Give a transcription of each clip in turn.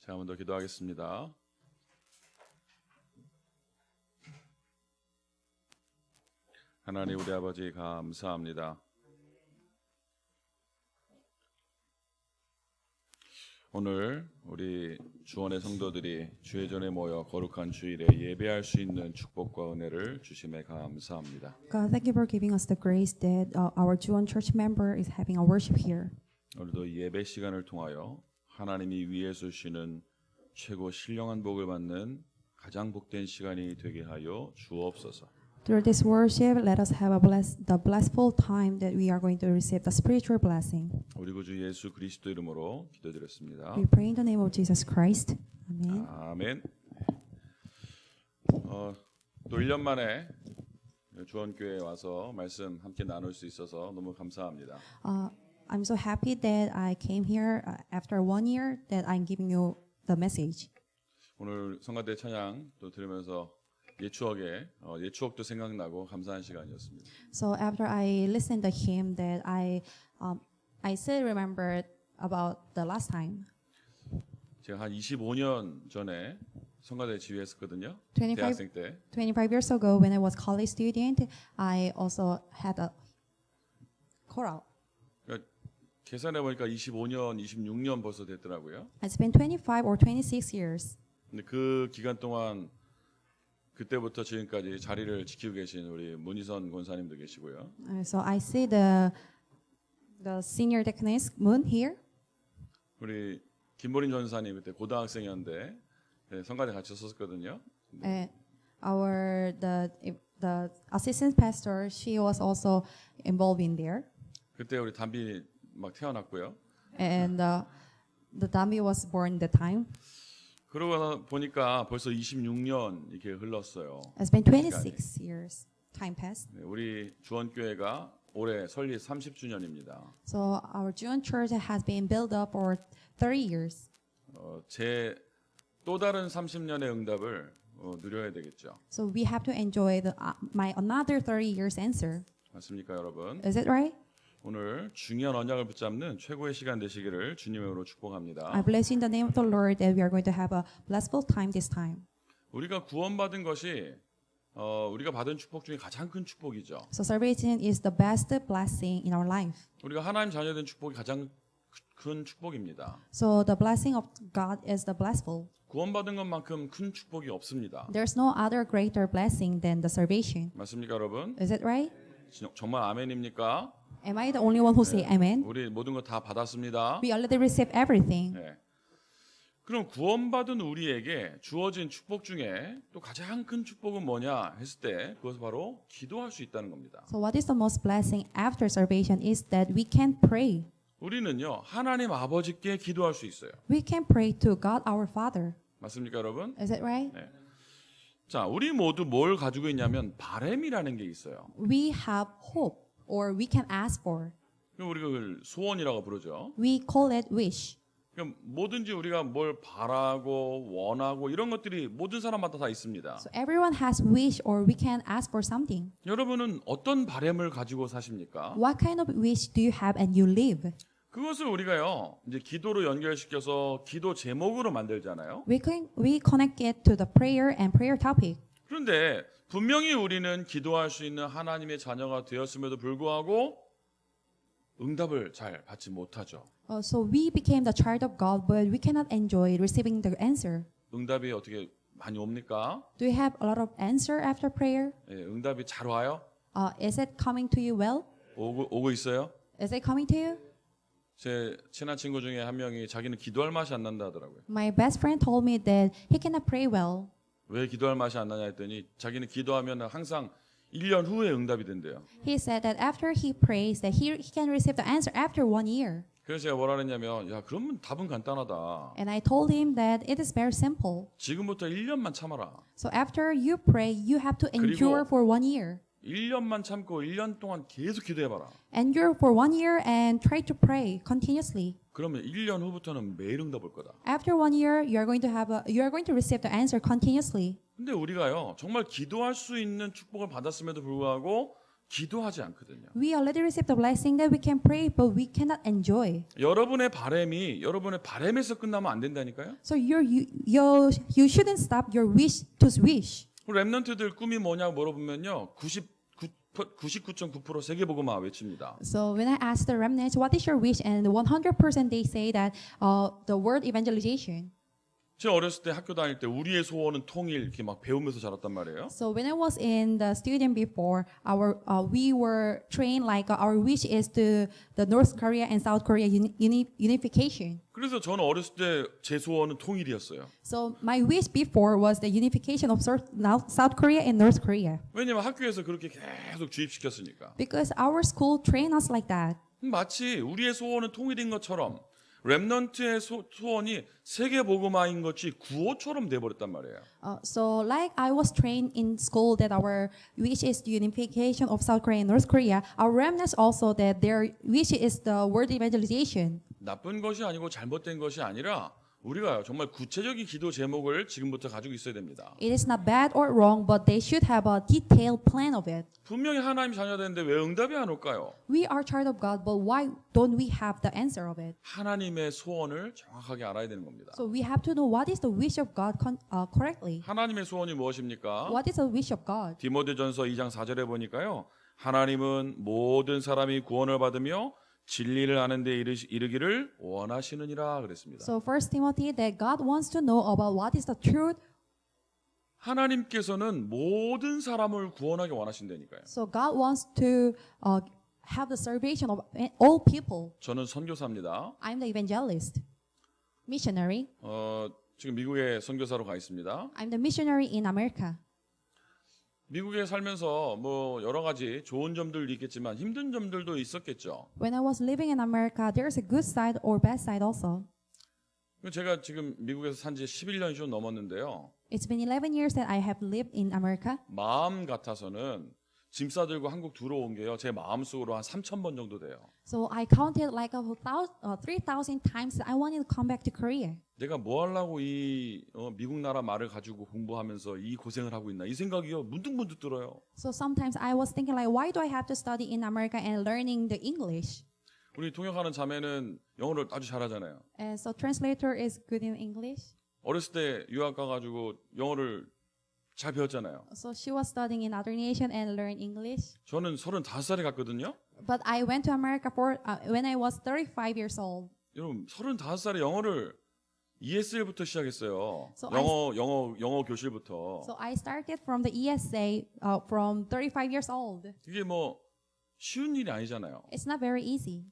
제가 한번 더 기도하겠습니다. 하나님 우리 아버지 감사합니다. 오늘 우리 주원의 성도들이 주의 전에 모여 거룩한 주일에 예배할 수 있는 축복과 은혜를 주심에 감사합니다. God, thank you for giving us the grace that our Juon Church member is having a worship here. 오늘도 예배 시간을 통하여 하나님이 위에서 주시는 최고 신령한 복을 받는 가장 복된 시간이 되게 하여 주옵소서. Through this worship, let us have the blissful time that we are going to receive the spiritual blessing. 우리 구주 예수 그리스도 이름으로 기도드렸습니다. We pray in the name of Jesus Christ. Amen. 아멘. 또 1년 만에 주원교회에 와서 말씀 함께 나눌 수 있어서 너무 감사합니다. I'm so happy that I came here after 1 year that I'm giving you the message. 오늘 성가대 찬양 또 들으면서 옛 추억도 생각나고 감사한 시간이었습니다. So after I listened to him, that I still remembered about the last time. 제가 한 25년 전에 성가대 지휘했었거든요. 25 대학생 때. 25 years ago, when I was college student, I also had a choral. 그러니까 계산해 보니까 25년, 26년 벌써 됐더라고요. It's been 25 or 26 years. 근데 그 기간 동안 그때부터 지금까지 자리를 지키고 계신 우리 문희선 권사님도 계시고요. So I see the senior deaconess Moon here. 우리 김보린 전사님 그때 고등학생이었는데 성가대 같이 썼었거든요. Our the assistant pastor, she was also involved in there. 그때 우리 담비 막 태어났고요. And the dummy was born that time. 그러고 보니까 벌써 26년 이렇게 흘렀어요. It's been 26 years. Time passed. 네, 우리 주원교회가 올해 설립 30주년입니다. So our Juon Church has been built up for 30 years. 제 또 다른 30년의 응답을 누려야 되겠죠. So we have to enjoy my another 30 years answer. 맞습니까, 여러분? Is it right? 오늘 중요한 언약을 붙잡는 최고의 시간 되시기를 주님으로 축복합니다. I bless you in the name of the Lord that we are going to have a blissful time this time. 우리가 구원받은 것이 우리가 받은 축복 중에 가장 큰 축복이죠. So salvation is the best blessing in our life. 우리가 하나님 자녀된 축복이 가장 큰 축복입니다. So the blessing of God is the blissful. 구원받은 것만큼 큰 축복이 없습니다. There's no other greater blessing than the salvation. 맞습니까, 여러분? Is it right? 정말 아멘입니까? Am I the only one who say amen? 우리 모든 거 다 받았습니다. We already received everything. 네. 그럼 구원받은 우리에게 주어진 축복 중에 또 가장 큰 축복은 뭐냐 했을 때 그것은 바로 기도할 수 있다는 겁니다. So what is the most blessing after salvation is that we can pray. 우리는요 하나님 아버지께 기도할 수 있어요. We can pray to God our Father. 맞습니까, 여러분? Is it right? 네. 자, 우리 모두 뭘 가지고 있냐면 바램이라는 게 있어요. We have hope, or we can ask for. 우리가 그걸 소원이라고 부르죠. We call it wish. 그럼 뭐든지 우리가 뭘 바라고 원하고 이런 것들이 모든 사람마다 다 있습니다. So everyone has wish, or we can ask for something. 여러분은 어떤 바램을 가지고 사십니까? What kind of wish do you have and you live? 그것을 우리가요 이제 기도로 연결시켜서 기도 제목으로 만들잖아요. We connect it to the prayer and prayer topic. 그런데 분명히 우리는 기도할 수 있는 하나님의 자녀가 되었음에도 불구하고 응답을 잘 받지 못하죠. So we became the child of God, but we cannot enjoy receiving the answer. 응답이 어떻게 많이 옵니까? Do you have a lot of answer after prayer? 예, 응답이 잘 와요? Is it coming to you well? 오고 있어요? Is it coming to you? 제 친한 친구 중에 한 명이 자기는 기도할 맛이 안 난다 하더라고요. My best friend told me that he cannot pray well. 왜 기도할 맛이 안 나냐 했더니 자기는 기도하면 항상 1년 후에 응답이 된대요. He said that after he prays, that he can receive the answer after 1 year. 그래서 제가 뭐라 그랬냐면 야 그러면 답은 간단하다. And I told him that it is very simple. 지금부터 1년만 참아라. So after you pray, you have to endure for 1 year. 1년만 참고 1년 동안 계속 기도해봐라. Endure for 1 year and try to pray continuously. 그러면 1년 후부터는 매일 응답 올 거다. After 1 year, you are going to receive the answer continuously. 근데 우리가요 정말 기도할 수 있는 축복을 받았음에도 불구하고 기도하지 않거든요. We already received the blessing that we can pray, but we cannot enjoy. 여러분의 바램이 여러분의 바램에서 끝나면 안 된다니까요. So you shouldn't stop your wish to wish. 렘넌트들 꿈이 뭐냐고 물어보면요. 99.9% 세계복음화 외칩니다. So when I ask the remnants, what is your wish? And 100% they say that the word evangelization. 제가 어렸을 때 학교 다닐 때 우리의 소원은 통일 이렇게 막 배우면서 자랐단 말이에요. So when I was in the student before, we were trained like our wish is to the North Korea and South Korea unification. 그래서 저는 어렸을 때 제 소원은 통일이었어요. So my wish before was the unification of South Korea and North Korea. 왜냐면 학교에서 그렇게 계속 주입시켰으니까. Because our school trained us like that. 마치 우리의 소원은 통일인 것처럼 렘넌트의 소원이 세계 복음화인 것이 구호처럼 돼버렸단 말이에요. So like I was trained in school that our wish is the unification of South Korea and North Korea, our remnants also that their wish is the word evangelization. 나쁜 것이 아니고 잘못된 것이 아니라 우리가 정말 구체적인 기도 제목을 지금부터 가지고 있어야 됩니다. It is not bad or wrong, but they should have a detailed plan of it. 분명히 하나님 자녀되는데 왜 응답이 안 올까요? We are child of God, but why don't we have the answer of it? 하나님의 소원을 정확하게 알아야 되는 겁니다. So we have to know what is the wish of God correctly. 하나님의 소원이 무엇입니까? What is the wish of God? 디모데전서 2장 4절에 보니까요. 하나님은 모든 사람이 구원을 받으며 진리를 아는 데 이르기를 원하시느니라 그랬습니다. So First Timothy that God wants to know about what is the truth. 하나님께서는 모든 사람을 구원하기 원하신다니까요. So God wants to have the salvation of all people. 저는 선교사입니다. I'm the evangelist, missionary. 지금 미국에 선교사로 가 있습니다. I'm the missionary in America. 미국에 살면서 뭐 여러 가지 좋은 점들도 있겠지만 힘든 점들도 있었겠죠. When I was living in America, there's a good side or bad side also. 제가 지금 미국에서 산 지 11년이 좀 넘었는데요. It's been 11 years that I have lived in America. 마음 같아서는 짐 싸들고 한국 들어온 게요. 제 마음속으로 한 3,000번 정도 돼요. So I counted like 3,000 times that I wanted to come back to Korea. 내가 뭐 하려고 이 미국 나라 말을 가지고 공부하면서 이 고생을 하고 있나 이 생각이요. 문득문득 들어요. So sometimes I was thinking like, why do I have to study in America and learning the English? 우리 통역하는 자매는 영어를 아주 잘하잖아요. And so translator is good in English. 어렸을 때 유학 가가지고 영어를 잘 배웠잖아요. So she was studying in other nation and learned English. 저는 35살에 갔거든요. But I went to America for when I was 35 years old. 여러분 35살에 영어를 ESL부터 시작했어요. So 영어 교실부터. So I started from the ESA from 35 years old. 이게 뭐 쉬운 일이 아니잖아요. It's not very easy.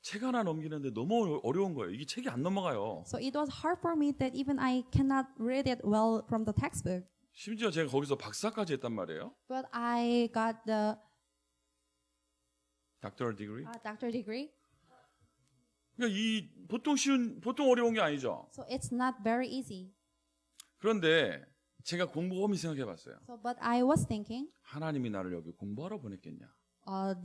책 하나 넘기는데 너무 어려운 거예요. 이게 책이 안 넘어가요. So it was hard for me that even I cannot read it well from the textbook. 심지어 제가 거기서 박사까지 했단 말이에요. But I got the doctoral degree. doctor degree. 그러니까 이 보통 어려운 게 아니죠. So it's not very easy. 그런데 제가 곰곰이 생각해 봤어요. So but I was thinking, 하나님이 나를 여기 공부하러 보냈겠냐?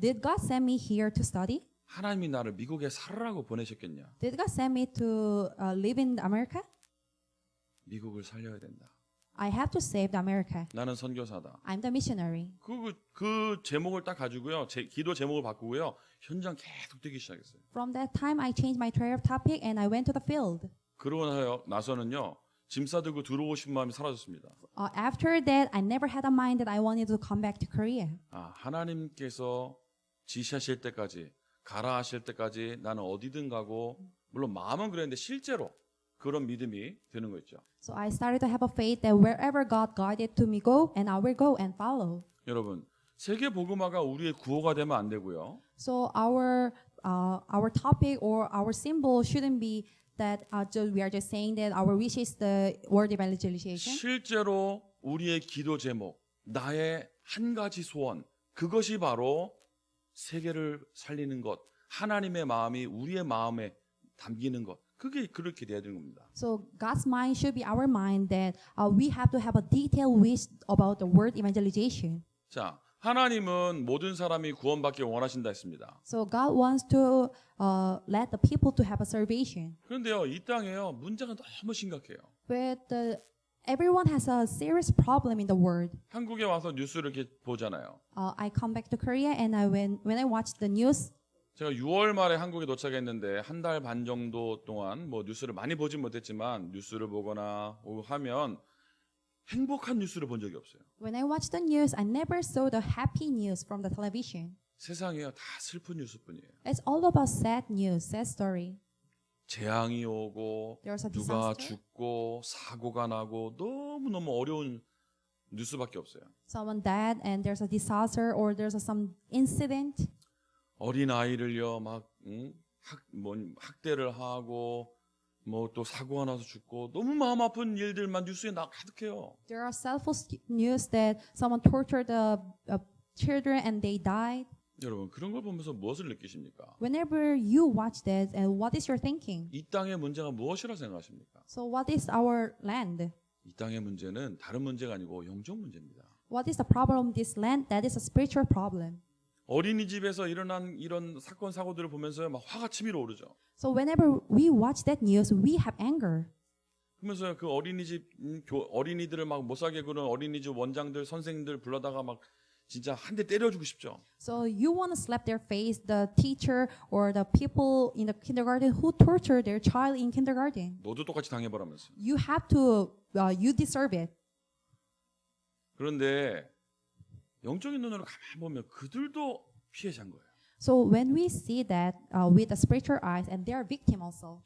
did God send me here to study? 하나님이 나를 미국에 살으라고 보내셨겠냐? Did God send me to live in America? 미국을 살려야 된다. I have to save the America. 나는 선교사다. I'm the missionary. 그 제목을 딱 가지고요. 제 기도 제목을 바꾸고요. 현장 계속 뛰기 시작했어요. From that time, I changed my prayer topic and I went to the field. 그러고 나서는요. 짐 싸들고 들어오고 싶은 마음이 사라졌습니다. After that, I never had a mind that I wanted to come back to Korea. 하나님께서 지시하실 때까지 가라 하실 때까지 나는 어디든 가고 물론 마음은 그랬는데 실제로 그런 믿음이 되는 거 있죠. So I started to have a faith that wherever God guided to me go, and I will go and follow. 여러분 세계 복음화가 우리의 구호가 되면 안 되고요. So our topic or our symbol shouldn't be that we are just saying that our wish is the word evangelization. 실제로 우리의 기도 제목, 나의 한 가지 소원, 그것이 바로 세계를 살리는 것, 하나님의 마음이 우리의 마음에 담기는 것. 그게 그렇게 돼야 되는 겁니다. So God's mind should be our mind that we have to have a detailed wish about the word evangelization. 자, 하나님은 모든 사람이 구원받기 원하신다 했습니다. So God wants to let the people to have a salvation. 그런데요, 이 땅에요 문제가 너무 심각해요. But Everyone has a serious problem in the world. 한국에 와서 뉴스를 이렇게 보잖아요. I come back to Korea and when I watch the news, 제가 6월 말에 한국에 도착했는데 한 달 반 정도 동안 뭐 뉴스를 많이 보진 못했지만 뉴스를 보거나 하면 행복한 뉴스를 본 적이 없어요. when I watch the news, I never saw the happy news from the television. 세상에요, 다 슬픈 뉴스뿐이에요. It's all about sad news, sad story. 재앙이 오고 There's a 누가 disaster. 죽고 사고가 나고 너무너무 어려운 뉴스밖에 없어요. Someone died and there's a disaster or there's some incident. 어린 아이를요 막 학대를 하고 뭐 또 사고가 나서 죽고 너무 마음 아픈 일들만 뉴스에 가득해요. There are selfless news that someone tortured the children and they died. 여러분 그런 걸 보면서 무엇을 느끼십니까? Whenever you watch that, and what is your thinking? 이 땅의 문제가 무엇이라 생각하십니까? So what is our land? 이 땅의 문제는 다른 문제가 아니고 영적 문제입니다. What is the problem of this land? That is a spiritual problem. 어린이집에서 일어난 이런 사건 사고들을 보면서 막 화가 치밀어 오르죠. So whenever we watch that news, we have anger. 그러면서 그 어린이집 어린이들을 막 못 살게 구는 어린이집 원장들 선생님들 불러다가 막 진짜 한 대 때려주고 싶죠. So you want to slap their face, the teacher or the people in the kindergarten who torture their child in kindergarten. 너도 똑같이 당해보라면서. You have to, you deserve it. 그런데 영적인 눈으로 가만히 보면 그들도 피해자인 거예요. So when we see that with the spiritual eyes, and they are victim also.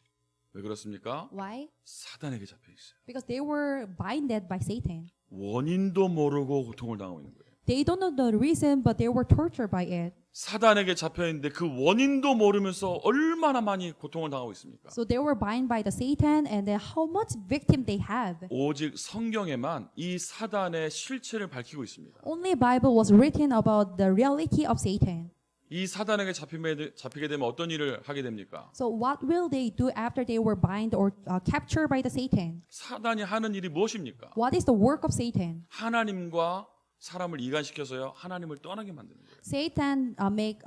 왜 그렇습니까? Why? 사단에게 잡혀 있어요. Because they were binded by Satan. 원인도 모르고 고통을 당하고 있는 거예요. They don't know the reason, but they were tortured by it. 사단에게 잡혀 있는데 그 원인도 모르면서 얼마나 많이 고통을 당하고 있습니까? So they were bound by the Satan, and then how much victim they have. 오직 성경에만 이 사단의 실체를 밝히고 있습니다. Only Bible was written about the reality of Satan. 이 사단에게 잡히게 되면 어떤 일을 하게 됩니까? So what will they do after they were bound or captured by the Satan? 사단이 하는 일이 무엇입니까? What is the work of Satan? 하나님과 사람을 이간시켜서요 하나님을 떠나게 만드는 거예요. Satan make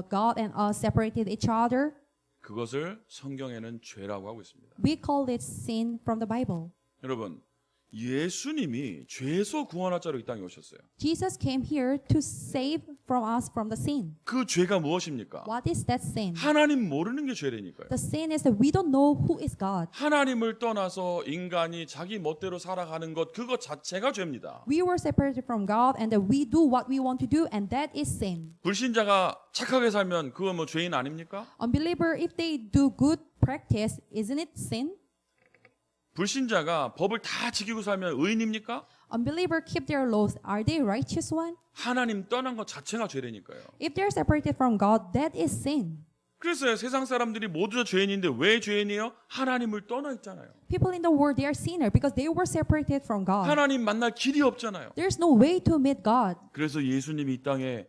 God and us separated each other. 그것을 성경에는 죄라고 하고 있습니다. We call it sin from the Bible. 여러분, 예수님이 죄에서 구원할 자로 이 땅에 오셨어요. Jesus came here to save from us from the sin. 그 죄가 무엇입니까? What is that sin? 하나님 모르는 게 죄라니까요. The sin is that we don't know who is God. 하나님을 떠나서 인간이 자기 멋대로 살아가는 것 그것 자체가 죄입니다. We were separated from God and that we do what we want to do, and that is sin. 불신자가 착하게 살면 그거 뭐 죄인 아닙니까? Unbeliever, if they do good practice, isn't it sin? 불신자가 법을 다 지키고 살면 의인입니까? Unbeliever keep their laws, are they righteous one? 하나님 떠난 것 자체가 죄라니까요. If they're separated from God, that is sin. 그래서 세상 사람들이 모두 다 죄인인데 왜 죄인이에요? 하나님을 떠나 있잖아요. People in the world, they are sinner because they were separated from God. 하나님 만날 길이 없잖아요. There's no way to meet God. 그래서 예수님이 이 땅에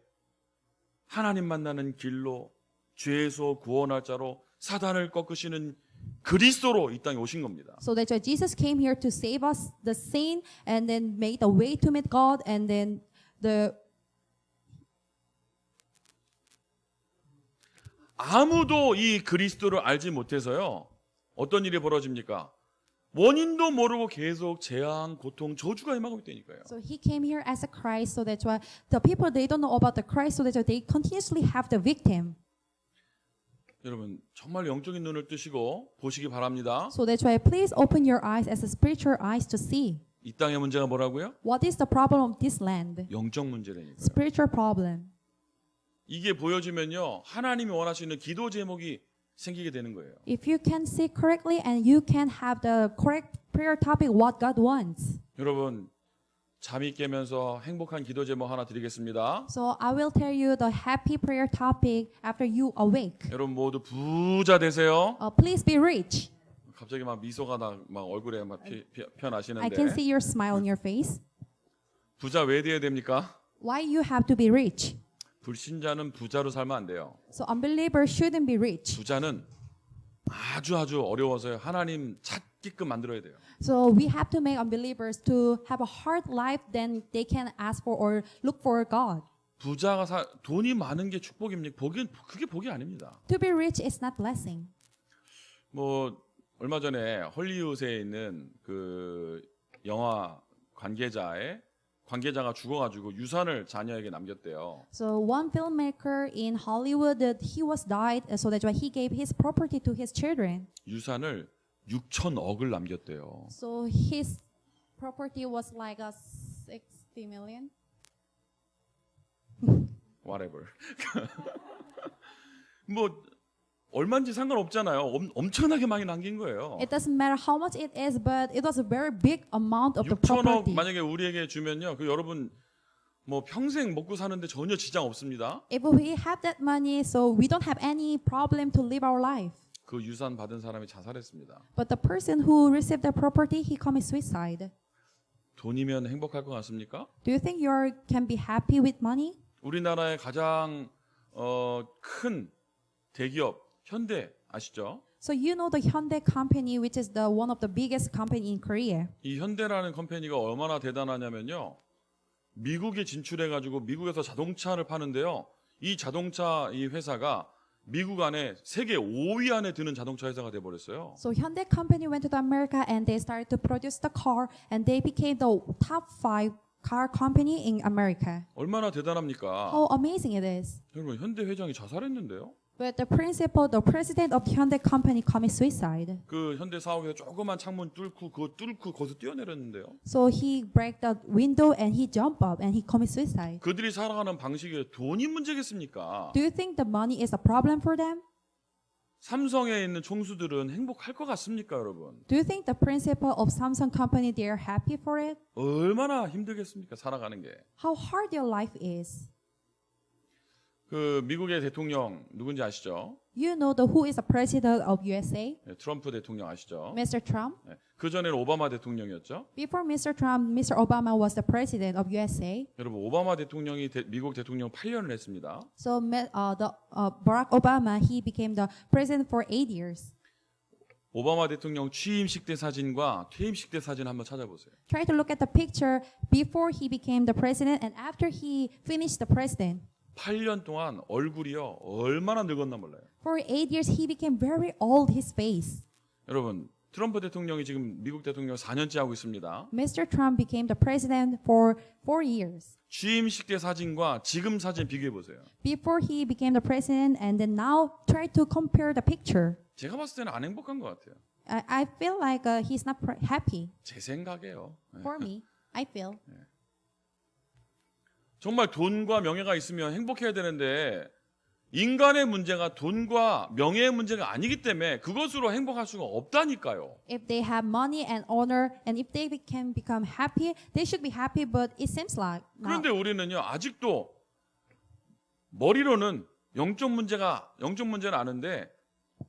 하나님 만나는 길로 죄에서 구원할 자로 사단을 꺾으시는 그리스도로 이 땅에 오신 겁니다. So that's why Jesus came here to save us the sin and then make the way to meet God, and then 아무도 이 그리스도를 알지 못해서요. 어떤 일이 벌어집니까? 원인도 모르고 계속 재앙, 고통, 저주가 임하고 있다니까요. So he came here as a Christ, so that's why the people, they don't know about the Christ, so that's why they continuously have the victim. 여러분 정말 영적인 눈을 뜨시고 보시기 바랍니다. So that's why please open your eyes as a spiritual eyes to see. 이 땅의 문제가 뭐라고요? What is the problem of this land? 영적 문제라니까요. Spiritual problem. 이게 보여지면요. 하나님이 원하시는 기도 제목이 생기게 되는 거예요. If you can see correctly and you can have the correct prayer topic what God wants. 여러분 잠이 깨면서 행복한 기도 제목 하나 드리겠습니다. So I will tell you the happy prayer topic after you awake. 여러분 모두 부자 되세요. Please be rich. 갑자기 막 미소가 막 얼굴에 막 I can 피어나시는데 see your smile on your face. 부자 왜 돼야 됩니까? Why you have to be rich? 불신자는 부자로 살면 안 돼요. So unbeliever shouldn't be rich. 부자는 아주 어려워서요. 하나님 찾게끔 만들어야 돼요. So we have to make unbelievers to have a hard life, then they can ask for or look for God. 부자가 돈이 많은 게 축복입니까? 그게 복이 아닙니다. To be rich is not blessing. 뭐 얼마 전에 헐리우드에 있는 그 영화 관계자가 죽어가지고 유산을 자녀에게 남겼대요. So one filmmaker in Hollywood, that he was died, so that's why he gave his property to his children. 유산을 6천억을 남겼대요. So his property was like a 60 million. Whatever. 뭐 얼마인지 상관없잖아요. 엄청나게 많이 남긴 거예요. It doesn't matter how much it is, but it was a very big amount of the 6천억 property. 만약에 우리에게 주면요, 그 여러분 뭐 평생 먹고 사는데 전혀 지장 없습니다. If we have that money, so we don't have any problem to live our life. 그 유산 받은 사람이 자살했습니다. But the person who received the property, he commits suicide. 돈이면 행복할 것 같습니까? Do you think you can be happy with money? 우리나라의 가장 큰 대기업 현대 아시죠? So you know the Hyundai company, which is the one of the biggest company in Korea. 이 현대라는 컴퍼니가 얼마나 대단하냐면요, 미국에 진출해가지고 미국에서 자동차를 파는데요, 이 자동차 이 회사가 미국 안에 세계 5위 안에 드는 자동차 회사가 돼버렸어요. So Hyundai company went to the America and they started to produce the car and they became the top 5 car company in America. 얼마나 대단합니까? How amazing it is. 여러분, 현대 회장이 자살했는데요. But the president of the Hyundai company commits suicide. 그 현대 사옥에서 조그만 창문 뚫고 거기서 뛰어내렸는데요. So he break the window and he jump up and he commits suicide. 그들이 살아가는 방식이 돈이 문제겠습니까? Do you think the money is a problem for them? 삼성에 있는 총수들은 행복할 것 같습니까, 여러분? Do you think the principal of Samsung company they are happy for it? 얼마나 힘들겠습니까, 살아가는 게. How hard their life is. 그 미국의 대통령 누군지 아시죠? You know who is the president of USA? 네, 트럼프 대통령 아시죠? Mr. Trump. 네, 그 전에는 오바마 대통령이었죠. Before Mr. Trump, Mr. Obama was the president of USA. 여러분, 오바마 대통령이 미국 대통령 8년을 했습니다. So Barack Obama, he became the president for 8 years. 오바마 대통령 취임식 때 사진과 퇴임식 때 사진 한번 찾아보세요. Try to look at the picture before he became the president and after he finished the president. 8년 동안 얼굴이요, 얼마나 늙었나 몰라요. For 8 years, he became very old, his face. 여러분, 트럼프 대통령이 지금 미국 대통령 4년째 하고 있습니다. Mr. Trump became the president for 4 years. 취임식 때 사진과 지금 사진 비교해 보세요. Before he became the president and then now try to compare the picture. 제가 봤을 때는 안 행복한 것 같아요. I feel like he's not happy. 제 생각이에요. For me, I feel. 정말 돈과 명예가 있으면 행복해야 되는데 인간의 문제가 돈과 명예의 문제가 아니기 때문에 그것으로 행복할 수가 없다니까요. If they have money and honor and if they can become happy, they should be happy, but it seems like not. 그런데 우리는요, 아직도 머리로는 영적 문제는 아는데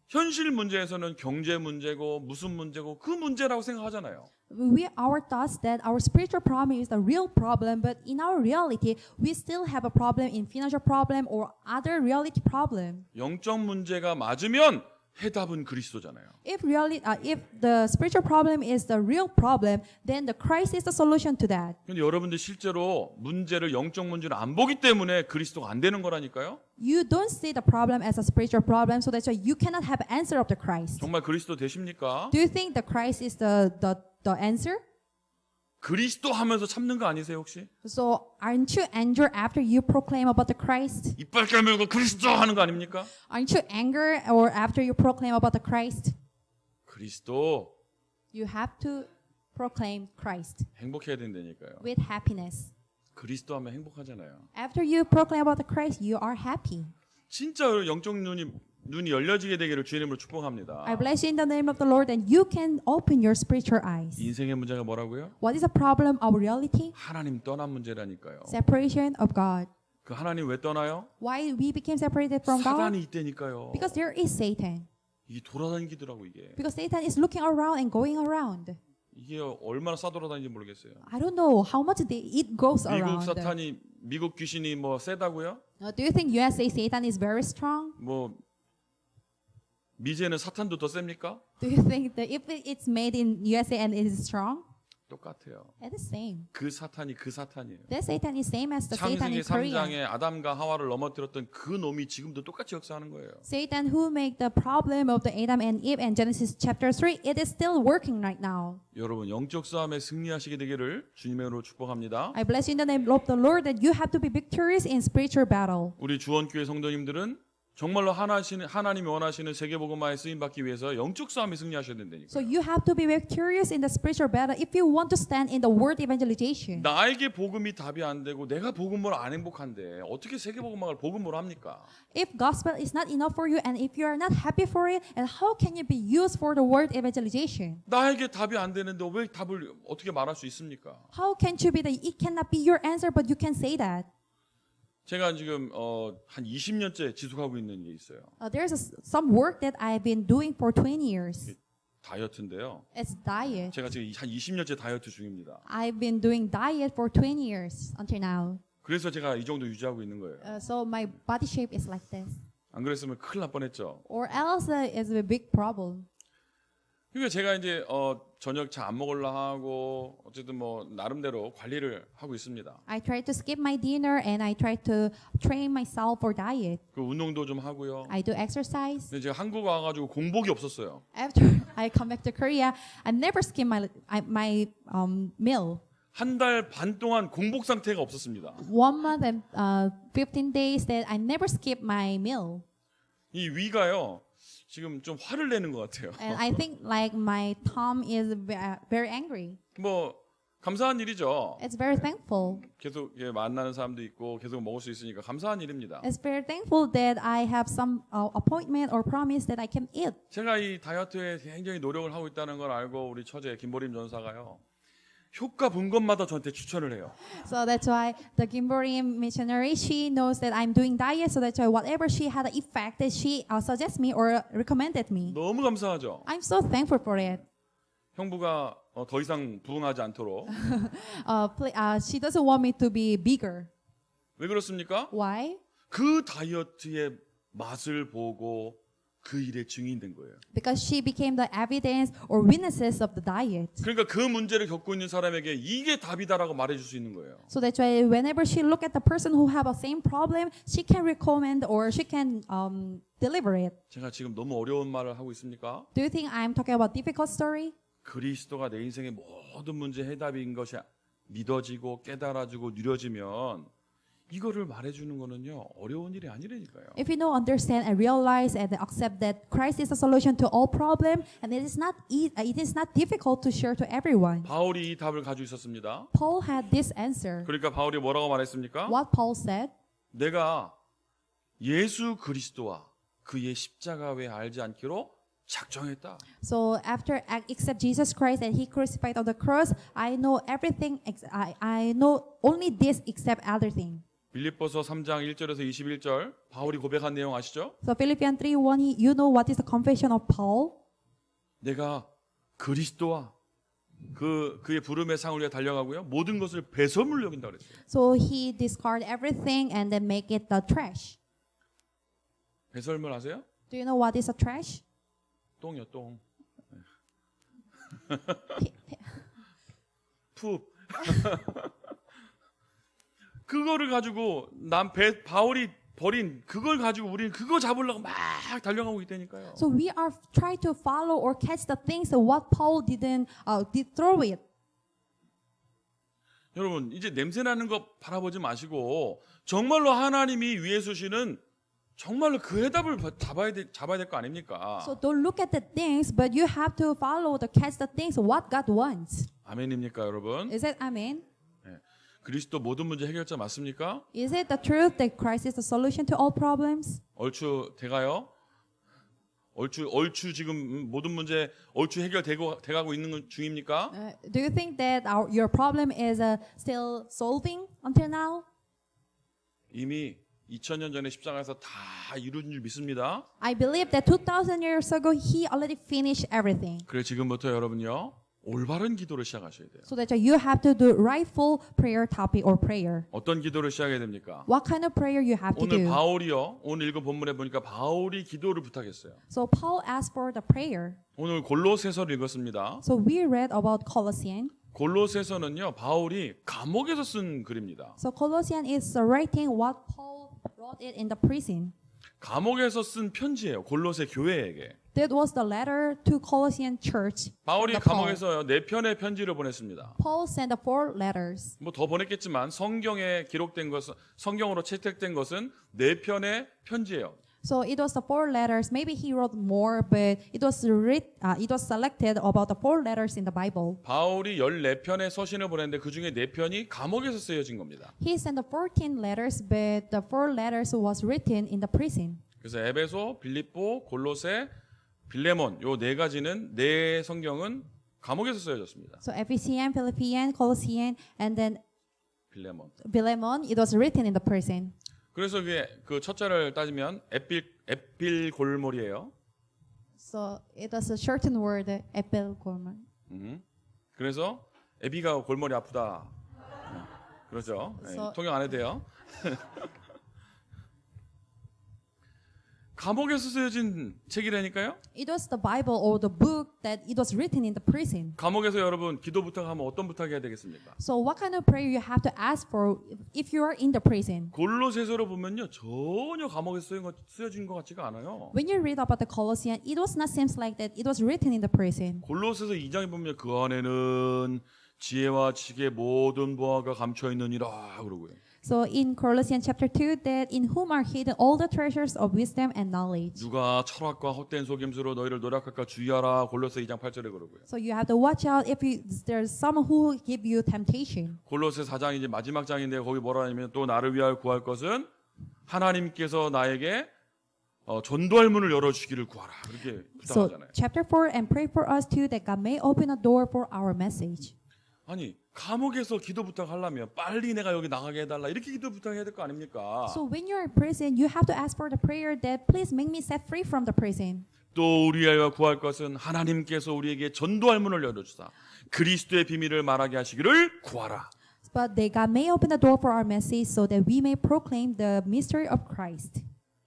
현실 문제에서는 경제 문제고 무슨 문제고 그 문제라고 생각하잖아요. Our thoughts that our spiritual problem is the real problem, but in our reality, we still have a problem in financial problem or other reality problem. 영적 문제가 맞으면 해답은 그리스도잖아요. If the spiritual problem is the real problem, then the Christ is the solution to that. 근데 여러분들 실제로 영적 문제를 안 보기 때문에 그리스도가 안 되는 거라니까요. You don't see the problem as a spiritual problem, so that's why you cannot have an answer of the Christ. 정말 그리스도 되십니까? Do you think the Christ is the answer? 그리스도 하면서 참는 거 아니세요 혹시? So aren't you angry after you proclaim about the Christ? 이빨 깨물고 그리스도 하는 거 아닙니까? Aren't you angry or after you proclaim about the Christ? 그리스도 You have to proclaim Christ 행복해야 된다니까요. with happiness. 그리스도 하면 행복하잖아요. After you proclaim about the Christ, you are happy. 진짜 영적 눈이 열려지게 되기를 주님으로 축복합니다. I bless you in the name of the Lord, and you can open your spiritual eyes. 인생의 문제가 뭐라고요? What is the problem of reality? 하나님 떠난 문제라니까요. Separation of God. 그 하나님 왜 떠나요? Why we became separated from God? 사단이 있다니까요. Because there is Satan. 이게 돌아다니더라고 이게. Because Satan is looking around and going around. 이게 얼마나 싸돌아다니는지 모르겠어요. I don't know how much it goes 미국 around. 사탄이 미국 귀신이 뭐 세다고요? Do you think USA Satan is very strong? 뭐 미제는 사탄도 더 셉니까? Do you think that if it's made in USA and it is strong? 똑같아요. It is same. 그 사탄이 그 사탄이에요. That Satan is same as the Satan 창세기 in Korea. 3장에 아담과 하와를 넘어뜨렸던 그 놈이 지금도 똑같이 역사하는 거예요. Satan who made the problem of the Adam and Eve in Genesis chapter 3, it is still working right now. 여러분 영적 싸움에 승리하시게 되기를 주님의 이름으로 축복합니다. I bless you in the name of the Lord that you have to be victorious in spiritual battle. 우리 주원교회 성도님들은 정말로 하나님이 원하시는 세계복음화에 쓰임받기 위해서 영적 싸움에 승리하셔야 된다니까요. So you have to be victorious in the spiritual battle if you want to stand in the word evangelization. 나에게 복음이 답이 안 되고 내가 복음으로 안 행복한데 어떻게 세계복음화를 복음으로 합니까? If gospel is not enough for you and if you are not happy for it, and how can you be used for the word evangelization? 나에게 답이 안 되는데 왜 답을 어떻게 말할 수 있습니까? How can you be it cannot be your answer but you can say that? 제가 지금 한 20년째 지속하고 있는 게 있어요. There's some work that I've been doing for 20 years. 다이어트인데요. It's diet. 제가 지금 한 20년째 다이어트 중입니다. I've been doing diet for 20 years until now. 그래서 제가 이 정도 유지하고 있는 거예요. So my body shape is like this. 안 그랬으면 큰일 날 뻔했죠. Or else it's a big problem. 그러니까 제가 이제 저녁 잘 안 먹으려 하고 어쨌든 뭐 나름대로 관리를 하고 있습니다. I try to skip my dinner and I try to train myself for diet. 그 운동도 좀 하고요. I do exercise. 근데 제가 한국 와가지고 공복이 없었어요. After I come back to Korea, I never skip my meal. 한 달 반 동안 공복 상태가 없었습니다. 1 month and 15 days that I never skip my meal. 이 위가요 지금 좀 화를 내는 것 같아요. And I think like my thumb is very angry. 뭐 감사한 일이죠. It's very thankful. 계속 만나는 사람도 있고 계속 먹을 수 있으니까 감사한 일입니다. It's very thankful that I have some appointment or promise that I can eat. 제가 이 다이어트에 굉장히 노력을 하고 있다는 걸 알고 우리 처제 김보림 전사가요. 효과 본 것마다 저한테 추천을 해요. So that's why the Gimborim missionary, she knows that I'm doing diet. So that's why whatever she had an effect that she suggests me or recommended me. 너무 감사하죠. I'm so thankful for it. 형부가 더 이상 부응하지 않도록. She doesn't want me to be bigger. 왜 그렇습니까? Why? 그 다이어트의 맛을 보고 그 일의 증인된 거예요. Because she became the evidence or witnesses of the diet. 그러니까 그 문제를 겪고 있는 사람에게 이게 답이다라고 말해줄 수 있는 거예요. So that's why whenever she look at the person who have a same problem, she can recommend or she can deliver it. 제가 지금 너무 어려운 말을 하고 있습니까? Do you think I'm talking about difficult story? 그리스도가 내 인생의 모든 문제 해답인 것이 믿어지고 깨달아지고 누려지면 이거를 말해주는 거는요 어려운 일이 아니라니까요. If you know, understand and realize and accept that Christ is a solution to all problem, and it is not difficult to share to everyone. 바울이 이 답을 가지고 있었습니다. Paul had this answer. 그러니까 바울이 뭐라고 말했습니까? What Paul said? 내가 예수 그리스도와 그의 십자가 외에 알지 않기로 작정했다. So after I accept Jesus Christ and He crucified on the cross, I know everything. I know only this except other thing. 빌립보서 3장 1절에서 21절 바울이 고백한 내용 아시죠? So Philippians 3:1, you know what is the confession of Paul? 내가 그리스도와 그의 부름의 상을 위해 달려가고요. 모든 것을 배설물로 여긴다 그랬어요. So he discard everything and then make it the trash. 배설물 아세요? Do you know what is a trash? 똥이요, 똥. 푸. 그거를 가지고 바울이 버린 그걸 가지고 우리는 그거 잡으려고 막 달려가고 있다니까요. So we are trying to follow or catch the things that what Paul did throw it. 여러분 이제 냄새 나는 거 바라보지 마시고 정말로 하나님이 위에 서시는 정말로 그 해답을 잡아야 될 거 아닙니까? So don't look at the things, but you have to follow the catch the things what God wants. 아멘입니까, 여러분? Is that amen? 그리스도 모든 문제 해결자 맞습니까? Is it the truth that Christ is the solution to all problems? 얼추 돼가요? 얼추 지금 모든 문제 얼추 해결돼가고 있는 중입니까? Do you think that your problem is still solving until now? 이미 2000년 전에 십자가에서 다 이룬 줄 믿습니다. I believe that 2,000 years ago He already finished everything. 그래 지금부터 여러분요 올바른 기도를 시작하셔야 돼요. So that you have to do rightful prayer topic or prayer. 어떤 기도를 시작해야 됩니까? What kind of prayer you have to 오늘 do? 바울이요. 오늘 읽은 본문에 보니까 바울이 기도를 부탁했어요. So Paul asked for the prayer. 오늘 골로새서를 읽었습니다. So we read about Colossians. 골로새서는요 바울이 감옥에서 쓴 글입니다. So Colossians is writing what Paul wrote it in the prison. 감옥에서 쓴 편지예요. 골로새 교회에게. That was the letter to Colossian church. 바울이 from the Paul. 감옥에서 4편의 편지를 보냈습니다. Paul sent the 4 letters. 뭐 더 보냈겠지만 성경에 기록된 것은 성경으로 채택된 것은 4편의 편지예요. So it was the 4 letters. Maybe he wrote more, but it was selected about the 4 letters in the Bible. 바울이 14편의 서신을 보냈는데 그 중에 4편이 감옥에서 쓰여진 겁니다. He sent the 14 letters, but the 4 letters was written in the prison. 그래서 에베소, 빌립보, 골로새, 빌레몬 요 4가지는 네 성경은 감옥에서 쓰여졌습니다. So Ephesians, Philippians, Colossians, and then 빌레몬. Philemon, it was written in the prison. 그래서 그게 그 첫자를 따지면 에필 골몰이에요. So it was a certain word, epilgorman. 그래서 에비가 골머리 아프다. 그렇죠. 네, So- 통역 안 해도 돼요. 감옥에서 쓰여진 책이라니까요. It was the Bible or the book that it was written in the prison. 감옥에서 여러분 기도 부탁하면 어떤 부탁해야 되겠습니까? So what kind of prayer you have to ask for if you are in the prison? 골로새서를 보면요 전혀 감옥에서 쓰여진 것 같지가 않아요. When you read about the Colossians, it was not seems like that it was written in the prison. 골로새서 2장에 보면 그 안에는 지혜와 지식의 모든 보화가 감춰 있느니라 그러고요. So in Colossians chapter 2, that in whom are hidden all the treasures of wisdom and knowledge. 누가 철학과 헛된 속임수로 너희를 노력할까 주의하라. 골로새 2장 8절에 그러고요. So you have to watch out if there's someone who give you temptation. 골로새 4장이 이제 마지막 장인데 거기 뭐라 하냐면 또 나를 위하여 구할 것은 하나님께서 나에게 전도할 문을 열어주기를 구하라. 그렇게 So 부탁하잖아요. chapter 4, and pray for us too that God may open a door for our message. 아니 감옥에서 기도 부탁하려면 빨리 내가 여기 나가게 해달라 이렇게 기도 부탁해야 될 거 아닙니까? So when you're in prison, you have to ask for the prayer that please make me set free from the prison. 또 우리가 구할 것은 하나님께서 우리에게 전도할 문을 열어주사 그리스도의 비밀을 말하게 하시기를 구하라. But that God may open the door for our message so that we may proclaim the mystery of Christ.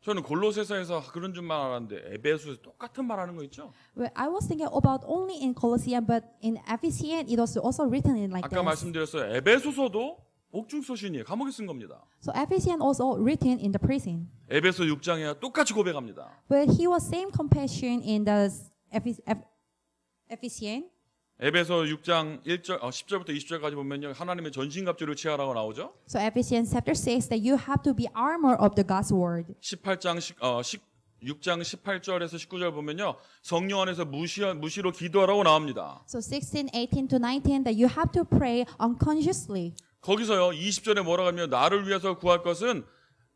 저는 골로새서에서 그런 줄만 알았는데 에베소에서 똑같은 말 하는 거 있죠? Well, I was thinking about only in Colossians, but in Ephesians it was also written in like 아까 this. 말씀드렸어요. 에베소서도 옥중서신이에요. 감옥에 쓴 겁니다. So Ephesians also written in the prison. 에베소 6장에 똑같이 고백합니다. But he was same compassion in the Ephesians. 에베소 6장 10절부터 20절까지 보면요. 하나님의 전신갑주를 취하라고 나오죠. So Ephesians chapter 6 that you have to be armor of the God's word. 6장 18절에서 19절 보면요. 성령 안에서 무시로 기도하라고 나옵니다. So 16, 18 to 19 that you have to pray unconsciously. 거기서요. 20절에 뭐라고 하면 나를 위해서 구할 것은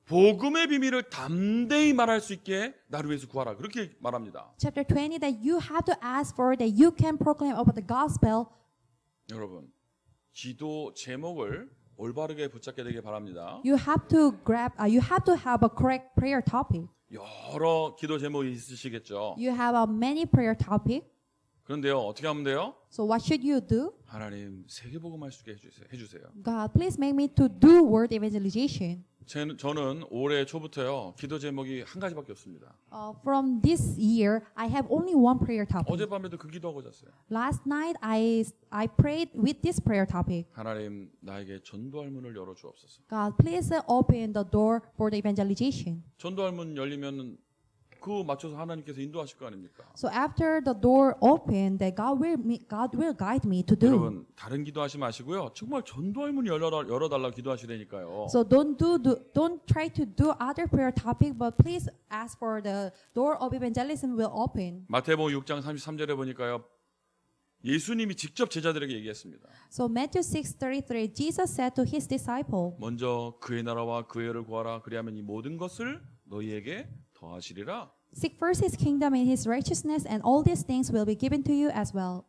복음의 비밀을 담대히 말할 수 있게 나를 위해서 구하라. 그렇게 말합니다. Chapter 20 that you have to ask for that you can proclaim about the gospel. 여러분, 기도 제목을 올바르게 붙잡게 되길 바랍니다. You have to have a correct prayer topic. 여러 기도 제목이 있으시겠죠. You have a many prayer topic. 그런데요, 어떻게 하면 돼요? So what should you do? 하나님 세계복음할 수 있게 해주세요. God, please make me to do word evangelization. 저는 올해 초부터요 기도 제목이 한 가지밖에 없습니다. From this year, I have only one prayer topic. 어젯밤에도 그 기도하고 잤어요. Last night, I prayed with this prayer topic. 하나님 나에게 전도할 문을 열어 주옵소서. God, please open the door for the evangelization. 전도할 문 열리면 그 맞춰서 하나님께서 인도하실 거 아닙니까? So after the door opened, that God will guide me to do. 여러분 다른 기도하지 마시고요. 정말 전도할 문 열어달라 기도하시라니까요. So don't try to do other prayer topic, but please ask for the door of evangelism will open. 마태복음 6장 33절에 보니까요. 예수님이 직접 제자들에게 얘기했습니다. So Matthew 6:33, Jesus said to his disciple, 먼저 그의 나라와 그의 의를 구하라. 그리하면 이 모든 것을 너희에게 더하시리라. seek first his kingdom and his righteousness, and all these things will be given to you as well.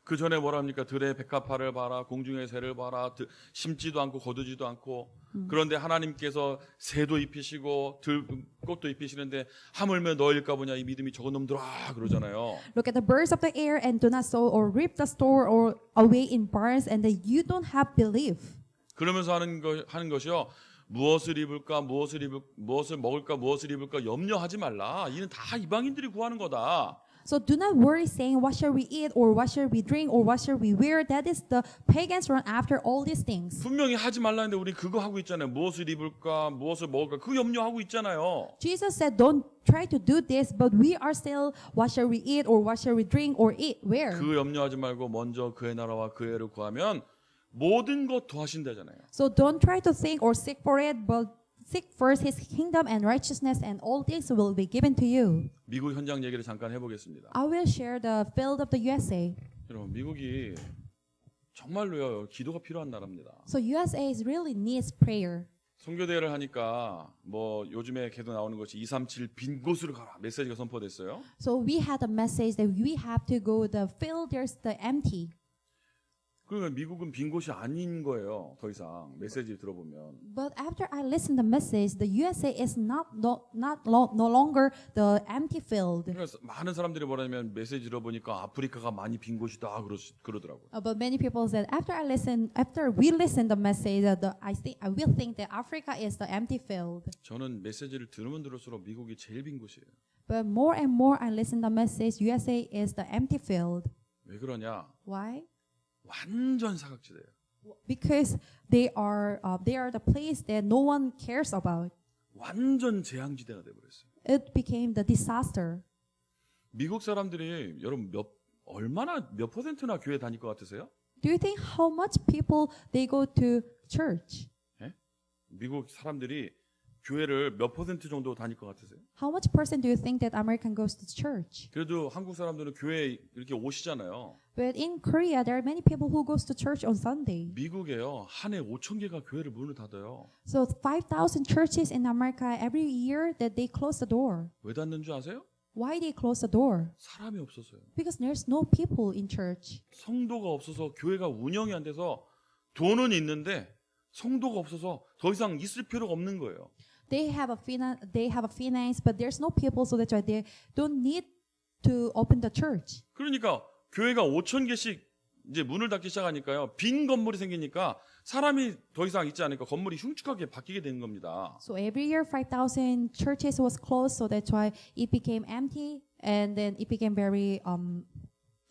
그 전에 뭐라 합니까? 들의 백합화를 봐라, 공중의 새를 봐라, 심지도 않고 거두지도 않고. 그런데 하나님께서 새도 입히시고 들꽃도 입히시는데 하물며 너일까 보냐 이 믿음이 적은 놈들아 그러잖아요. Look at the birds of the air and do not sow or reap the store or away in barns, and that you don't have belief. 그러면서 하는 것이요. 무엇을 입을까, 무엇을 먹을까, 무엇을 입을까 염려하지 말라. 이는 다 이방인들이 구하는 거다. So do not worry saying, what shall we eat, or what shall we drink, or what shall we wear? That is the pagans run after all these things. 분명히 하지 말라는데 우리 그거 하고 있잖아요. 무엇을 입을까, 무엇을 먹을까, 그 염려하고 있잖아요. Jesus said, don't try to do this, but we are still, what shall we eat, or what shall we drink, or eat, where? 그 염려하지 말고 먼저 그의 나라와 그의 의를 구하면 모든 것 더하신다잖아요. So don't try to think or seek for it, but seek first his kingdom and righteousness, and all things will be given to you. 미국 현장 얘기를 잠깐 해보겠습니다. I will share the field of the USA. 여러분 미국이 정말로요 기도가 필요한 나라입니다. So USA is really needs prayer. 선교대회를 하니까 뭐 요즘에 계속 나오는 것이 237 빈 곳으로 가라 메시지가 선포됐어요. So we had a message that we have to go the field, there's the empty. 그러니까 미국은 빈 곳이 아닌 거예요. 더 이상 메시지 들어보면. But after I listened the message, the USA is no longer the empty field. 그래서 많은 사람들이 뭐라냐면 메시지 들어보니까 아프리카가 많이 빈 곳이다 그러더라고요. But many people said after we listened the message, I will think that Africa is the empty field. 저는 메시지를 들으면 들을수록 미국이 제일 빈 곳이에요. But more and more I listen the message, USA is the empty field. 왜 그러냐? Why? 완전 사각지대예요. Because they are the place that no one cares about. 완전 재앙지대가 돼버렸어요. It became the disaster. 미국 사람들이 여러분 얼마나 몇 퍼센트나 교회 다닐 것 같으세요? Do you think how much people they go to church? 예? 미국 사람들이 교회를 몇 퍼센트 정도 다닐 것 같으세요? How much percent do you think that American goes to church? 그래도 한국 사람들은 교회에 이렇게 오시잖아요. But in Korea, there are many people who goes to church on Sunday. 미국에요. 한 해 5천 개가 교회를 문을 닫아요. So 5,000 churches in America every year that they close the door. 왜 닫는 줄 아세요? Why they close the door? 사람이 없어서요. Because there's no people in church. 성도가 없어서 교회가 운영이 안 돼서 돈은 있는데 성도가 없어서 더 이상 있을 필요가 없는 거예요. They have a finance, but there's no people, so that's why they don't need to open the church. 그러니까 교회가 5천 개씩 이제 문을 닫기 시작하니까요. 빈 건물이 생기니까 사람이 더 이상 있지 않으니까 건물이 흉측하게 바뀌게 되는 겁니다. So every year 5,000 churches was closed, so that's why it became empty, and then it became very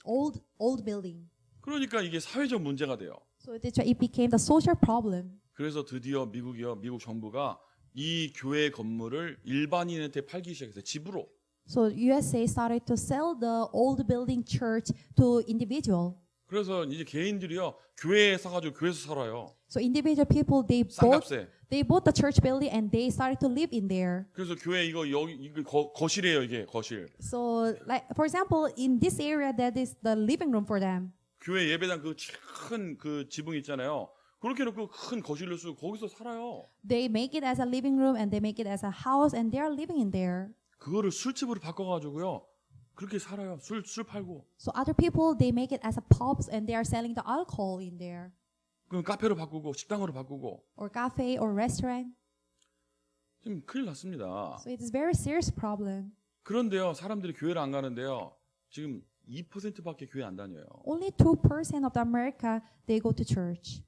old building. 그러니까 이게 사회적 문제가 돼요. So that's why it became the social problem. 그래서 드디어 미국 정부가 이 교회 건물을 일반인한테 팔기 시작했어요. 집으로. So USA started to sell the old building church to individual. 그래서 이제 개인들이요 교회에 사가지고 교회에서 살아요. So individual people 싼값에. they bought the church building and they started to live in there. 그래서 교회 이거 거실이에요 이게 거실. So like for example, in this area that is the living room for them. 교회 예배당 그 큰 그 지붕 있잖아요. 그렇게 놓고 큰 거실로 쓰고 거기서 살아요. They make it as a living room and they make it as a house and they are living in there. 그거를 술집으로 바꿔가지고요. 그렇게 살아요. 술 팔고. So other people they make it as a pubs and they are selling the alcohol in there. 그럼 카페로 바꾸고 식당으로 바꾸고. Or cafe or restaurant. 지금 큰일 났습니다. So it is very serious problem. 그런데요. 사람들이 교회를 안 가는데요. 지금 2%밖에 교회 안 다녀요. Only 2% of the America they go to church.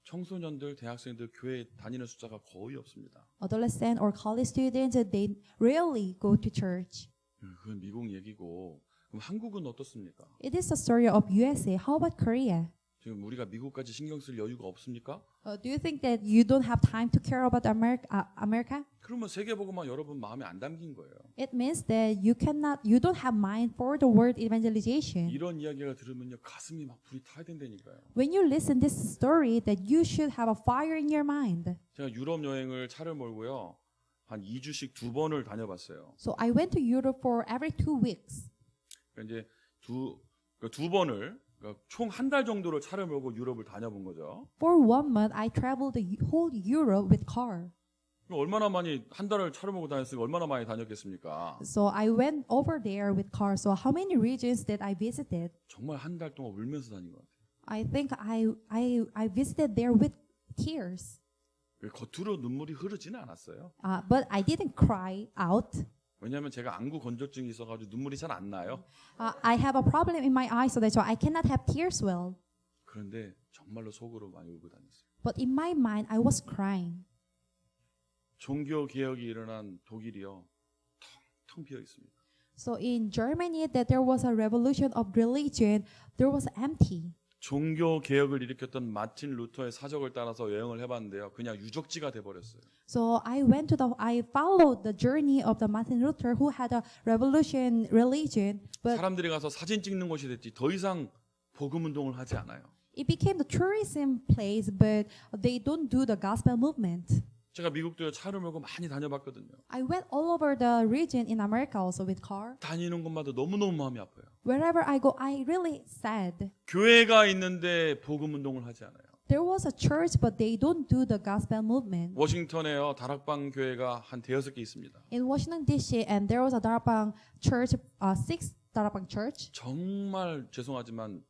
청소년들, 대학생들 교회 다니는 숫자가 거의 없습니다. Adolescent or college students they rarely go to church. 그건 미국 얘기고 그럼 한국은 어떻습니까? It is the story of USA. How about Korea? 지금 우리가 미국까지 신경 쓸 여유가 없습니까? Do you think that you don't have time to care about America? 그러면 세계복음화 여러분 마음에 안 담긴 거예요. It means that you don't have mind for the word evangelization. 이런 이야기가 들으면요 가슴이 막 불이 타야 된다니까요. When you listen this story, that you should have a fire in your mind. 제가 유럽 여행을 차를 몰고요 한 2주씩 2번을 다녀봤어요. So I went to Europe for every 2 weeks. 그러니까 이제 두 번을 총 한 달 정도를 차를 몰고 유럽을 다녀본 거죠. For 1 month, I traveled the whole Europe with car. 그럼 얼마나 많이 한 달을 차를 몰고 다녔으니까 얼마나 많이 다녔겠습니까? So I went over there with car. So how many regions that I visited? 정말 한 달 동안 울면서 다닌 것 같아요. I think I visited there with tears. 겉으로 눈물이 흐르지는 않았어요. But I didn't cry out. 왜냐하면 제가 안구 건조증이 있어가지고 눈물이 잘 안 나요. I have a problem in my eyes, so that's why I cannot have tears well. 그런데 정말로 속으로 많이 울고 다녔어요. But in my mind, I was crying. 종교 개혁이 일어난 독일이요 텅 비어 있습니다. So in Germany, that there was a revolution of religion, there was empty. 종교 개혁을 일으켰던 마틴 루터의 사적을 따라서 여행을 해봤는데요. 그냥 유적지가 돼버렸어요. So I followed the journey of the Martin Luther who had a revolution religion, but 사람들이 가서 사진 찍는 곳이 됐지 더 이상 복음 운동을 하지 않아요. it became the tourism place, but they don't do the gospel movement. 제가 미국도 차를 몰고 많이 다녀봤거든요. I went all over the region in America also with car. 다니는 곳마다 너무너무 마음이 아파요. Wherever I go, I really sad. 교회가 있는데 복음 운동을 하지 않아요. There was a church, but they don't do the gospel movement. 워싱턴에요. 다락방 교회가 한 대여섯 개 있습니다. In Washington D.C. and there was a Darapang church, six Darapang church. 정말 죄송하지만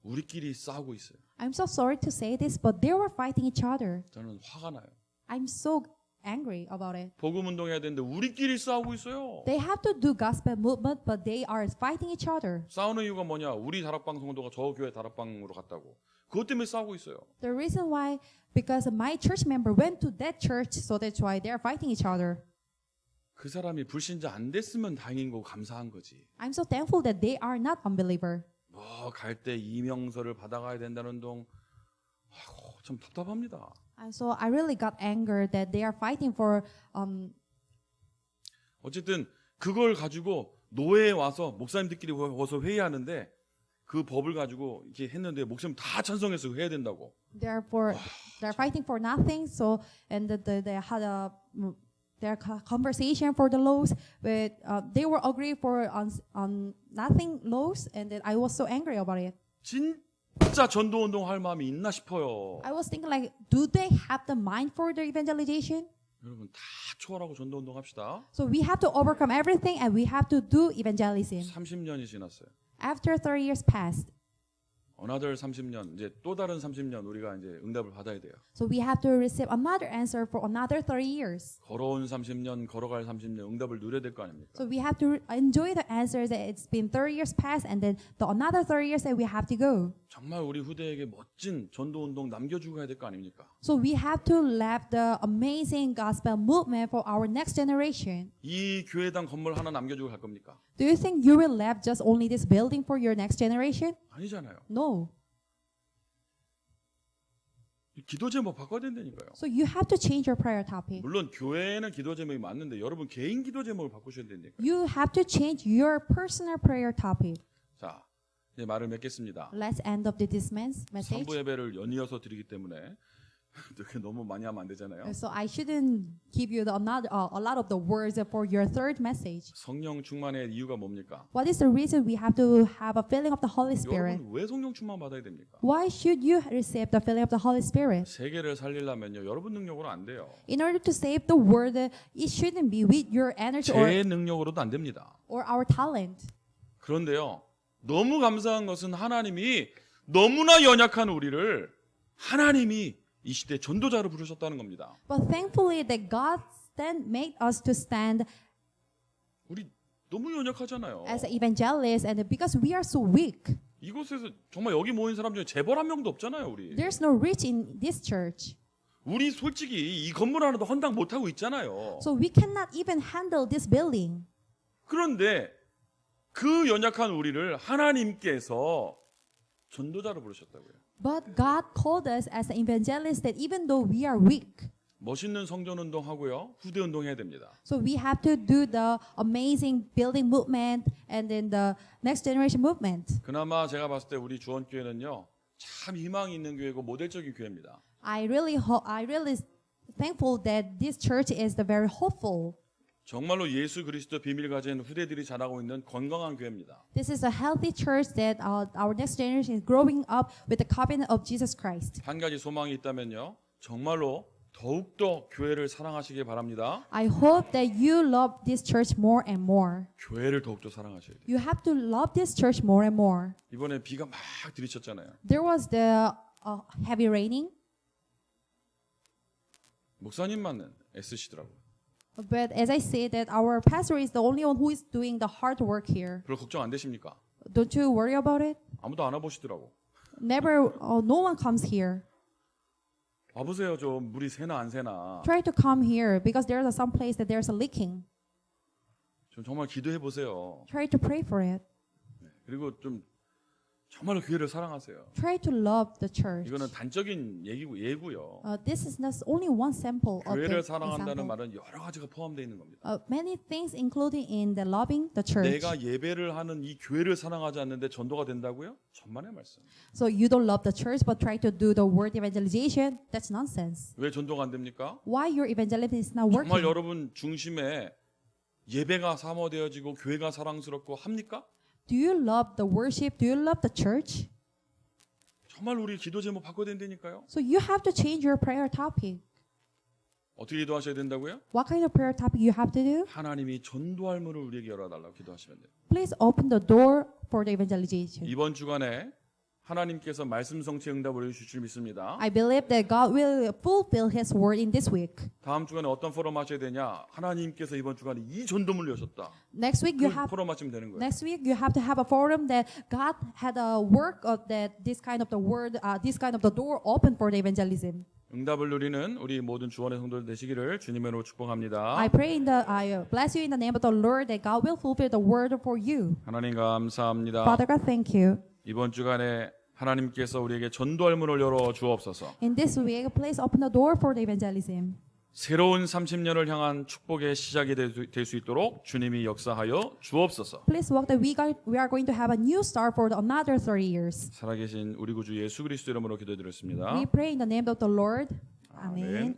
우리끼리 싸우고 있어요. I'm so sorry to say this, but they were fighting each other. 저는 화가 나요. I'm so angry about it. 복음 운동해야 되는데 우리끼리 싸우고 있어요. They have to do gospel movement, but they are fighting each other. 싸우는 이유가 뭐냐? 우리 다락방 성도가 저 교회 다락방으로 갔다고. 그것 때문에 싸우고 있어요. The reason why, because my church member went to that church, so that's why they're fighting each other. 그 사람이 불신자 안 됐으면 다행인 거고 감사한 거지. I'm so thankful that they are not unbeliever. 뭐 갈 때 이명서를 받아가야 된다는 동 참 답답합니다. And so I really got anger that they are fighting for 어쨌든 그걸 가지고 노예에 와서 목사님들끼리 와서 회의하는데 그 법을 가지고 이렇게 했는데 목사님 다 찬성해서 해야 된다고. they're fighting for nothing. So and they had a their conversation for the laws, but they were agree for on nothing laws, and then I was so angry about it. 진짜 전도 운동 할 마음이 있나 싶어요. I was thinking like, do they have the mind for the evangelization? 여러분 다 초월하고 전도 운동 합시다. So we have to overcome everything, and we have to do evangelism. 30년이 지났어요. After 30 years passed, another 30년 이제 또 다른 30년 우리가 이제 응답을 받아야 돼요. so we have to receive another answer for another 30 years. 걸어온 30년, 걸어갈 30년 응답을 누려야 될 거 아닙니까? So we have to enjoy the answers that it's been 30 years past, and then the another 30 years that we have to go. 정말 우리 후대에게 멋진 전도 운동 남겨주고 가야 될 거 아닙니까? So we have to leave the amazing gospel movement for our next generation. 이 교회당 건물 하나 남겨주고 갈 겁니까? Do you think you will leave just only this building for your next generation? 아니잖아요. No. 기도 제목 바꿔야 된다니까요. So you have to change your prayer topic. 물론 교회는 기도 제목이 맞는데 여러분 개인 기도 제목을 바꾸셔야 되니까. You have to change your personal prayer topic. 자, 이제 말을 맺겠습니다. Let's end up this message. 3부 예배를 연이어서 드리기 때문에 이렇게 너무 많이 하면 안 되잖아요. So I shouldn't give you a lot of the words for your third message. 성령 충만의 이유가 뭡니까? What is the reason we have to have a filling of the Holy Spirit? 여러분 왜 성령 충만 받아야 됩니까? Why should you receive the filling of the Holy Spirit? 세계를 살리려면요 여러분 능력으로 안 돼요. In order to save the world, it shouldn't be with your energy 제 능력으로도 안 됩니다. or our talent. 그런데요 너무 감사한 것은 하나님이 너무나 연약한 우리를 하나님이 이 시대 전도자로 부르셨다는 겁니다. But thankfully that God made us to stand 우리 너무 연약하잖아요. as evangelists, and because we are so weak, 이곳에서 정말 여기 모인 사람 중에 재벌 한 명도 없잖아요, 우리. there's no rich in this church. 우리 솔직히 이 건물 하나도 헌당 못 하고 있잖아요. So we cannot even handle this building. 그런데 그 연약한 우리를 하나님께서 전도자로 부르셨다고요. But God called us as an evangelist that even though we are weak, 멋있는 성전 운동 하고요. 후대 운동 해야 됩니다. so we have to do the amazing building movement and then the next generation movement. 그나마 제가 봤을 때 우리 주원교회는요. 참 희망이 있는 교회고 모델적인 교회입니다. I really thankful that this church is the very hopeful. 정말로 예수 그리스도 비밀 가진 후대들이 자라고 있는 건강한 교회입니다. This is a healthy church that our next generation is growing up with the covenant of Jesus Christ. 한 가지 소망이 있다면요. 정말로 더욱더 교회를 사랑하시길 바랍니다. I hope that you love this church more and more. 교회를 더욱더 사랑하셔야 돼요. You have to love this church more and more. 이번에 비가 막 들이쳤잖아요. There was the heavy raining, 목사님만 애쓰시더라고요. but as I said, that our pastor is the only one who is doing the hard work here. 별로 걱정 안 되십니까? Don't you worry about it? 아무도 안 와보시더라고. No one comes here. 와보세요. 좀 물이 새나 안 새나. Try to come here because there's some place that there's a leaking. 좀 정말 기도해 보세요. Try to pray for it. 그리고 좀 정말로 교회를 사랑하세요. Try to love the church. 이거는 단적인 예고요. This is not only one sample of the 교회를 사랑한다는 example. 말은 여러 가지가 포함되어 있는 겁니다. Many things including in the loving the church. 내가 예배를 하는 이 교회를 사랑하지 않는데 전도가 된다고요? 천만의 말씀. So you don't love the church but try to do the word evangelization. That's nonsense. 왜 전도가 안 됩니까? Why your evangelism is not working? 정말 여러분 중심에 예배가 사모되어지고 교회가 사랑스럽고 합니까? Do you love the worship? Do you love the church? 정말 우리 기도 제목 바꿔야 된다니까요. So you have to change your prayer topic. 어떻게 기도하셔야 된다고요? What kind of prayer topic you have to do? 하나님이 전도할 문을 우리에게 열어달라고 기도하시면 돼요. Please open the door for the evangelization. 이번 주간에 하나님께서 말씀 성취 응답을 해주실 줄 믿습니다. I believe that God will fulfill His word in this week. 다음 주간에 어떤 포럼 하셔야 되냐? 하나님께서 이번 주간에 이 전도문을 여셨다. Next week you 그 have 포럼 하시면 되는 거예요. Next week you have to have a forum that God had a work of that this kind of the word, this kind of the door open for the evangelism. 응답을 누리는 우리 모든 주원의 성도들 되시기를 주님의 이름으로 축복합니다. I pray I bless you in the name of the Lord that God will fulfill the word for you. 하나님 감사합니다. Father God, thank you. 이번 주간에 하나님께서 우리에게 전도할 문을 열어 주옵소서. In this week, please open the door for the evangelism. 새로운 30년을 향한 축복의 시작이 될 수 있도록 주님이 역사하여 주옵소서. Please walk that we are going to have a new start for another 30 years. 살아계신 우리 구주 예수 그리스도 이름으로 기도드렸습니다. We pray in the name of the Lord. 아멘. Amen.